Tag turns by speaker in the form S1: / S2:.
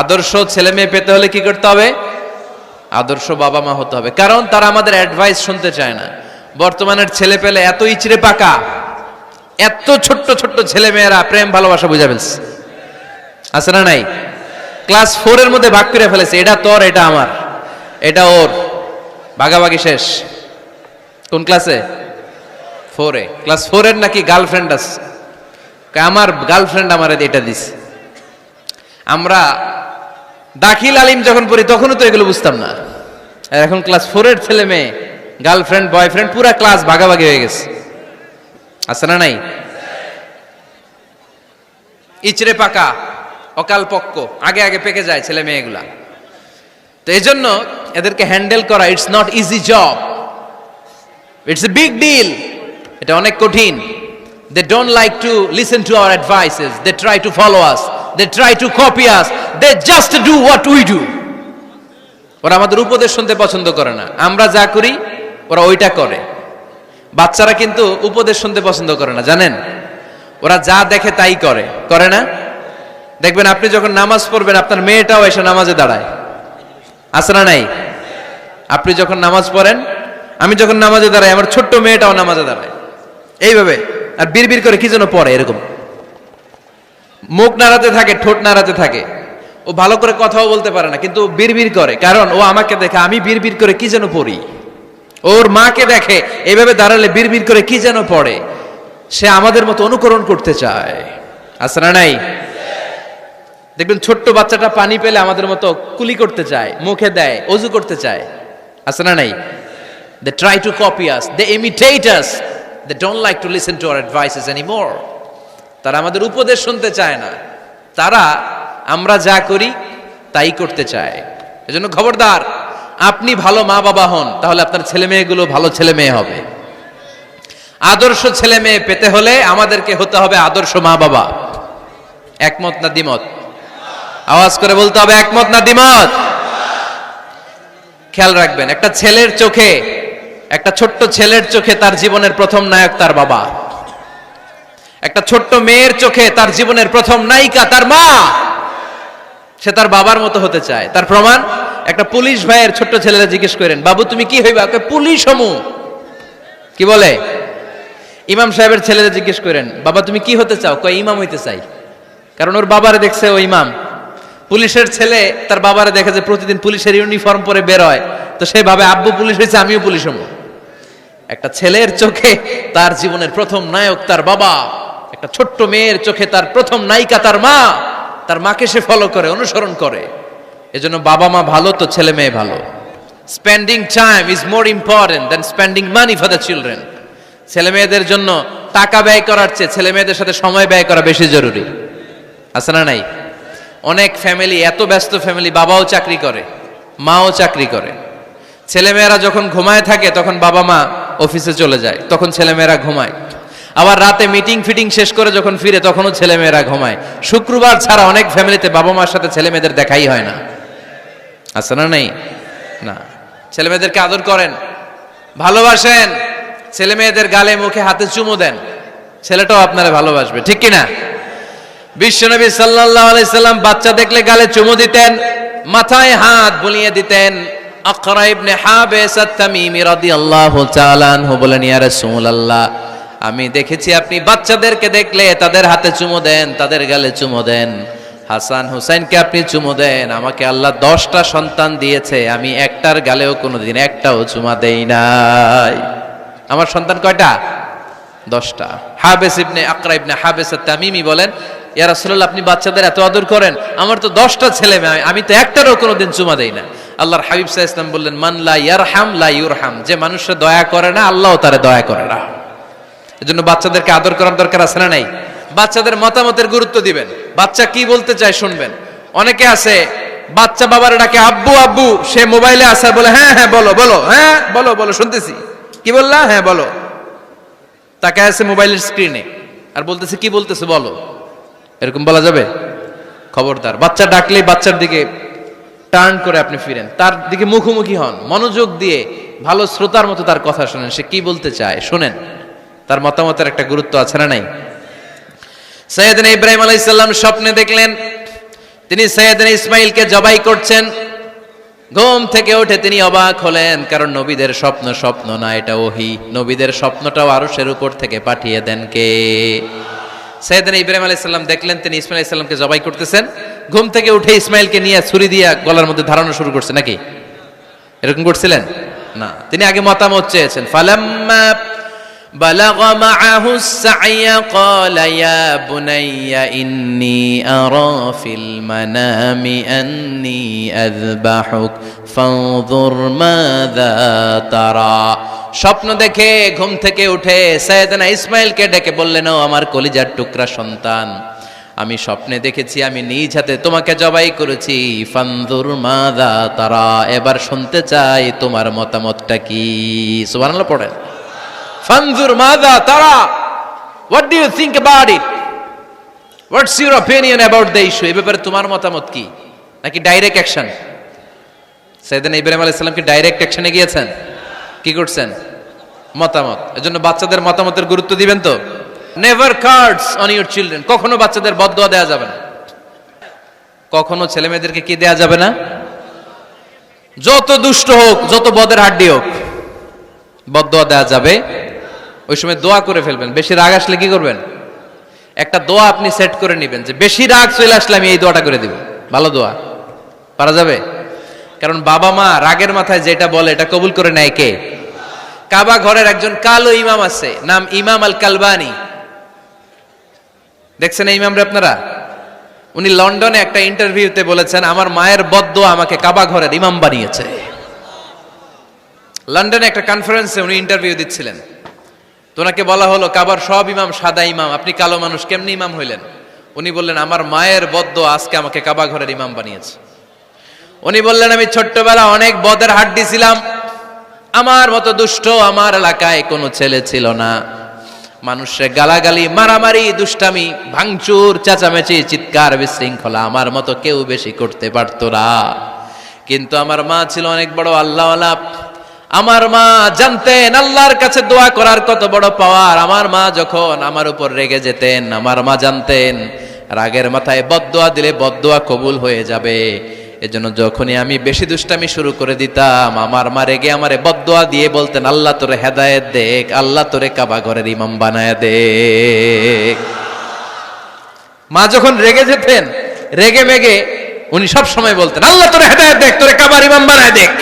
S1: আদর্শ ছেলে মেয়ে পেতে হলে কি করতে হবে? আদর্শ বাবা মা হতে হবে, কারণ তারা আমাদের অ্যাডভাইস শুনতে চায় না। বর্তমানের ছেলে পেলে এত ইচড়ে পাকা, এত ছোট্ট ছোট্ট ছেলে মেয়েরা প্রেম ভালোবাসা বুঝা ফেলছে, আছে না নাই? ক্লাস 4 এর মধ্যে ভাগ করে ফেলেছে, এটা তোর, এটা আমার, এটা ওর, ভাগাভাগি শেষ। কোন ক্লাসে? 4 এ। ক্লাস 4 এর নাকি গার্লফ্রেন্ড আছে, আমার গার্লফ্রেন্ড আমার এটা দিস। আমরা দাখিল আলিম যখন পড়ি তখনও তো এগুলো বুঝতাম না, আর এখন ক্লাস 4 এর ছেলে মেয়ে গার্লফ্রেন্ড বয়ফ্রেন্ড পুরা ক্লাস ভাগাভাগি হয়ে গেছে, আছে না নাই? ইচড়ে পাকা, অকাল পক্ক, আগে আগে পেকে যায় ছেলে মেয়েগুলা। তো এই জন্য এদেরকে হ্যান্ডেল করা it's not easy job, it's a big deal. এটা অনেক কঠিন। They don't like to listen to our advices, they try to follow us, they try to copy us, they just do what we do. ওরা আমাদের উপদেশ শুনতে পছন্দ করে না, আমরা যা করি ওরা ওইটা করে। বাচ্চারা কিন্তু উপদেশ শুনতে পছন্দ করে না, জানেন? ওরা যা দেখে তাই করে, করে না? দেখবেন আপনি যখন নামাজ পড়বেন আপনার মেয়েটাও এসে নামাজে দাঁড়ায়, আছে না নাই? আপনি যখন নামাজ পড়েন, আমি যখন নামাজে দাঁড়াই, আমার ছোট্ট মেয়েটাও নামাজে দাঁড়ায় এইভাবে, আর বিড়বিড় করে কি যেন পড়ে, এরকম মুখ নাড়াতে থাকে, ঠোঁট নাড়াতে থাকে। ও ভালো করে কথাও বলতে পারে না, কিন্তু বিড়বিড় করে, কারণ ও আমাকে দেখে আমি বিড়বিড় করে কি যেন পড়ি। ওর মাকে দেখে এইভাবে দাঁড়ালে বিড়বিড় করে কি যেন পড়ে। সে আমাদের মতো অনুকরণ করতে চায়, আছে না নাই? দেখবেন ছোট্ট বাচ্চাটা পানি পেলে আমাদের মতো কুলি করতে চায়, মুখে দেয়, ওযু করতে চায়, আছে না নাই? They try to copy us, they imitate us, they don't like to listen to our advices anymore. তারা আমাদের উপদেশ শুনতে চায় না, তারা আমরা যা করি তাই করতে চায়। এজন্য খবরদার, আপনি ভালো মা বাবা হন, তাহলে আপনার ছেলে মেয়েগুলো ভালো ছেলে মেয়ে হবে। আদর্শ ছেলে মেয়ে পেতে হলে আমাদেরকে হতে হবে আদর্শ মা বাবা। একমত না দ্বিমত? আওয়াজ করে বলতে হবে, একমত না দ্বিমত? খেয়াল রাখবেন, একটা ছেলের চোখে, একটা ছোট্ট ছেলের চোখে তার জীবনের প্রথম নায়ক তার বাবা। একটা ছোট্ট মেয়ের চোখে তার জীবনের প্রথম নায়িকা তার মা। সে তার বাবার মতো হতে চায়। তার প্রমাণ, একটা পুলিশ ভাইয়ের ছোট্ট ছেলেরা জিজ্ঞেস করেন, বাবু তুমি কি হইবা? পুলিশ হমু। কি বলে? ইমাম সাহেবের ছেলেরা জিজ্ঞেস করেন, বাবা তুমি কি হতে চাও? কয় ইমাম হইতে চাই। কারণ ওর বাবারে দেখছে ও ইমাম। পুলিশের ছেলে তার বাবারে দেখে যে প্রতিদিন পুলিশের ইউনিফর্ম পরে বের হয়, তো সে ভাবে আব্বু পুলিশ হয়েছে, আমিও পুলিশ হবো। একটা ছেলের চোখে তার জীবনের প্রথম নায়ক তার বাবা, একটা ছোট্ট মেয়ের চোখে তার প্রথম নায়িকা তার মা। তার মাকে সে ফলো করে, অনুসরণ করে। এজন্য বাবা মা ভালো তো ছেলে মেয়ে ভালো। Spending time is more important than spending money for the children. ছেলে মেয়েদের জন্য টাকা ব্যয় করার চেয়ে ছেলে মেয়েদের সাথে সময় ব্যয় করা বেশি জরুরি, আছে না নাই? অনেক ফ্যামিলি, এত ব্যস্ত ফ্যামিলি, বাবাও চাকরি করে, মাও চাকরি করে। ছেলেমেয়েরা যখন ঘুমায় থাকে তখন বাবা মা অফিসে চলে যায়, তখন ছেলেমেয়েরা ঘুমায়। আবার রাতে মিটিং ফিটিং শেষ করে যখন ফিরে তখনও ছেলেমেয়েরা ঘুমায়। শুক্রবার ছাড়া অনেক ফ্যামিলিতে বাবা মার সাথে ছেলেমেয়েদের দেখাই হয় না, আছে না নাই? না। ছেলেমেয়েদেরকে আদর করেন, ভালোবাসেন, ছেলেমেয়েদের গালে মুখে হাতে চুমু দেন, ছেলেটাও আপনারা ভালোবাসবে, ঠিক কিনা? বিশ্বনবী সাল্লাল্লাহু আলাইহি সাল্লাম বাচ্চা দেখলে গালে চুমু দিতেন, মাথায় হাত বুলিয়ে দিতেন। আকরা ইবনে হাবিস আত-তামিমি রাদিয়াল্লাহু তাআলা আনহু বলেন, ইয়া রাসূলুল্লাহ, আমি দেখেছি আপনি বাচ্চাদেরকে দেখলে তাদের হাতে চুমু দেন, তাদের গালে চুমু দেন। হাসান হুসাইনকে আপনি চুমু দেন। আমাকে আল্লাহ 10টা সন্তান দিয়েছে, আমি একটার গালেও কোনোদিন একটাও চুমা দেই নাই। আমার সন্তান কয়টা? 10টা। হাবিস ইবনে আকরা ইবনে হাবিস আত-তামিমি বলেন, ইয়া রাসূলুল্লাহ, আপনি বাচ্চাদের এত আদর করেন, আমার তো 10টা ছেলে মেয়ে, আমি তো একটারও কোনোদিন চুমা দেই না। আল্লাহর হাবিব সাল্লাল্লাহু আলাইহি ওয়াসাল্লাম বললেন, মান লা ইয়ারহাম লা ইউরহাম, যে মানুষে দয়া করে না আল্লাহও তারে দয়া করে না। এজন্য বাচ্চাদেরকে আদর করার দরকার আছে না নাই? বাচ্চাদের মতামতের গুরুত্ব দিবেন, বাচ্চা কি বলতে চায় শুনবেন। অনেকে আছে বাচ্চা বাবারে ডাকে আব্বু আব্বু, সে মোবাইলে আসার বলে হ্যাঁ হ্যাঁ বলো বলো, হ্যাঁ বলো বলো শুনতেছি, কি বললা? হ্যাঁ বলো। তাকে আছে মোবাইলের স্ক্রিনে আর বলতেছে কি বলতেছে বলো। এরকম বলা যাবে? খবরদার। বাচ্চা ডাকলে বাচ্চার দিকে টার্ন করে আপনি ফিরেন, তার দিকে মুখোমুখি হন, মনোযোগ দিয়ে ভালো শ্রোতার মতো তার কথা শুনেন, সে কি বলতে চায় শুনেন। তার মতামতের একটা গুরুত্ব আছে না নাই? সাইয়েদনা ইব্রাহিম আলাইহিস সালাম স্বপ্নে দেখলেন তিনি সাইয়েদনা ইসমাইলকে জবাই করছেন। ঘুম থেকে উঠে তিনি অবাক হলেন, কারণ নবীদের স্বপ্ন স্বপ্ন না, এটা ওহী। নবীদের স্বপ্নটাও আরশের উপর থেকে পাঠিয়ে দেন কে? সাইয়েদনা ইব্রাহিম আলাইহিস সালাম দেখলেন তিনি ইসমাইল আলাইহিস সালামকে জবাই করতেছেন। ঘুম থেকে উঠে ইসমাইলকে নিয়ে ছুরি দিয়ে গলার মধ্যে ধারানো শুরু করছে নাকি? এরকম করছিলেন না, তিনি আগে মতামত চেয়েছেন। ফালাম্মা বালাগা মাআহু সাইয়া ক্বালা ইয়া বুনাইয়া ইন্নী আরা ফিল মানামি আন্নী আযবাহুক ফানজুর মাযা তারা। স্বপ্ন দেখে ঘুম থেকে উঠে সাইয়েদনা ইসমাইলকে ডেকে বললেন, ও আমার কলিজার টুকরা সন্তান, আমি স্বপ্নে দেখেছি আমি নিজ হাতে তোমাকে জবাই করেছি। ফানজুর মাযা তারা, এবার শুনতে চাই তোমার মতামতটা কি। সুবহানাল্লাহ পড়েন। ফানজুর মাযা তারা, what do you think about it, what's your opinion about the issue, এই ব্যাপারে তোমার মতামত কি? নাকি ডাইরেক্ট অ্যাকশন? সাইয়েদনা ইব্রাহিম আলাইহিস সালাম কি ডাইরেক্ট অ্যাকশনে গিয়েছেন? কি করছেন? মতামত। এজন্য বাচ্চাদের মতামতের গুরুত্ব দিবেন তো। Never cards on your children, কখনো বাচ্চাদের বদদোয়া দেওয়া যাবে না, কখনো ছেলে মেয়েদেরকে কি দেওয়া যাবে না? যত দুষ্ট হোক, যত বদের হাড্ডি হোক, বদদোয়া দেওয়া যাবে। ওই সময় দোয়া করে ফেলবেন। বেশি রাগ আসলে কি করবেন? একটা দোয়া আপনি সেট করে নেবেন যে বেশি রাগ চলে আসলে আমি এই দোয়াটা করে দিব। ভালো দোয়া পারা যাবে, কারণ বাবা মা রাগের মাথায় যেটা বলে এটা কবুল করে নেয় কে? কাবা ঘরের একজন কালো ইমাম আছে, নাম ইমাম আল কালবানি। দেখছেন এই ইমামরে আপনারা? উনি লন্ডনে একটা ইন্টারভিউতে বলেছেন, আমার মায়ের বদদোয়া আমাকে কাবা ঘরের ইমাম বানিয়েছে। লন্ডনে একটা কনফারেন্সে উনি ইন্টারভিউ দিচ্ছিলেন, তো ওনাকে বলা হলো কাবার সব ইমাম সাদা ইমাম, আপনি কালো মানুষ কেমনি ইমাম হইলেন? উনি বললেন, আমার মায়ের বদদোয়া আজকে আমাকে কাবা ঘরের ইমাম বানিয়েছে। উনি বললেন, আমি ছোট্টবেলা অনেক বদের হাড্ডি ছিলাম, আমার মতো দুষ্ট আমার এলাকায় কোনো ছেলে ছিল না। মানুষের গালাগালি, মারামারি, দুষ্টামি, ভাঙচুর, চেঁচামেচি, চিৎকার, বিশৃঙ্খলা আমার মতো কেউ বেশি করতে পারতো না। কিন্তু আমার মা ছিল অনেক বড় আল্লাহওয়ালা। আমার মা জানতেন আল্লাহর কাছে দোয়া করার কত বড় পাওয়ার। আমার মা যখন আমার উপর রেগে যেতেন, আমার মা জানতেন রাগের মাথায় বদদোয়া দিলে বদদোয়া কবুল হয়ে যাবে। এজন্য যখনই আমি বেশি দুষ্টামি শুরু করে দিতাম, আমার মা রেগে আমারে বদদোয়া দিয়ে বলতেন, আল্লাহ তোরে হেদায়েত দেখ, আল্লাহ তোরে কাবা ঘরের ইমাম বানায় দেখ। মা যখন রেগে যেতেন, রেগে মেগে উনি সব সময় বলতেন, আল্লাহ তোরে হেদায়েত দেখ, তোরে কাবার ইমাম বানায় দেখ।